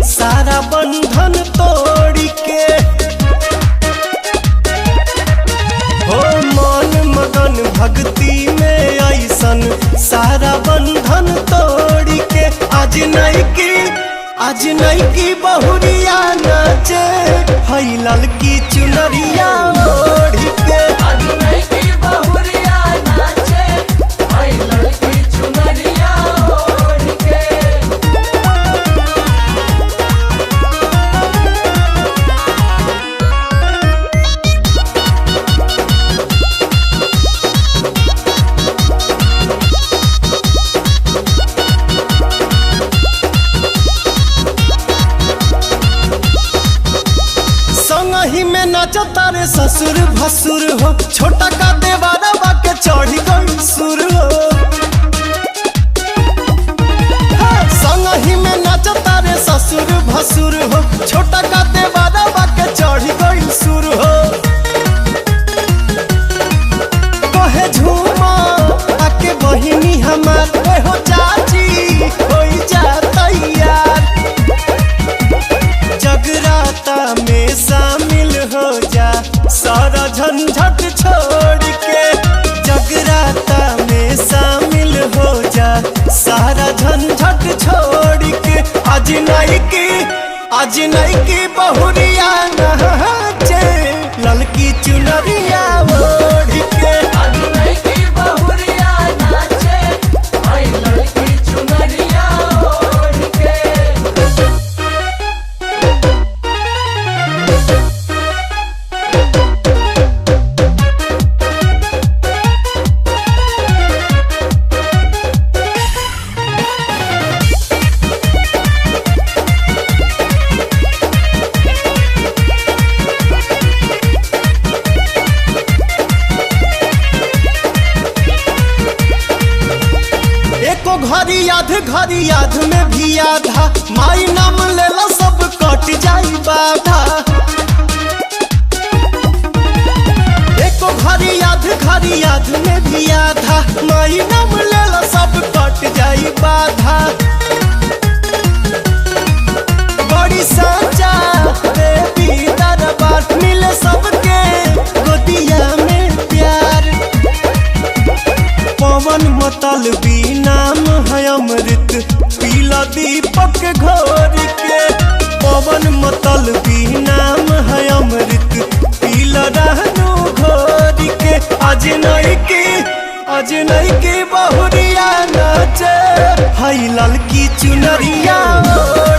सारा बंधन तोड़ के। हो मन मगन भक्ति में ऐसन सारा बंधन तोड़ के। आज नहीं की बहुरिया नाचे हई ललकी चुनरिया ओढ़ के। आज नहीं की बहुरिया नाचे हई ललकी चुनरिया ओढ़ के। संगही में नाचो तारे ससुर भसुर हो, छोटा का देवारा बाके चढ़ी गई सुर हो। संगही में नाचो तारे ससुर भसुर हो, छोटा का देवारा बाके चढ़ी गई सुर हो। कहे झूमा आके बहिनी हमार हो चाची होई जा तैयार। जगराता में शामिल हो जा सारा झंझट छोड़ के। जगराता में शामिल हो जा सारा झंझट छोड़ के। आज नहीं की बहुरिया नाचे ललकी चुनरिया ओढ़ के। आज नहीं की बहुरिया नाचे हई ललकी चुनरिया ओढ़ के। एको घड़ी याद में भी आधा माई नाम लेला सब कट जाई बाधा। एको घड़ी याद में भी आधा माई नाम लेला सब कट जाई बाधा। बड़ी साचा देवी दरबार मिले सबके गोदिया में प्यार। पवन मतलबी नाम है अमृत पीला दीपक घोर के। पवन मतलबी नाम है अमृत पीला रहनु घोर के। आज नहीं की बहुरिया नाचे हई ललकी चुनरिया ओढ़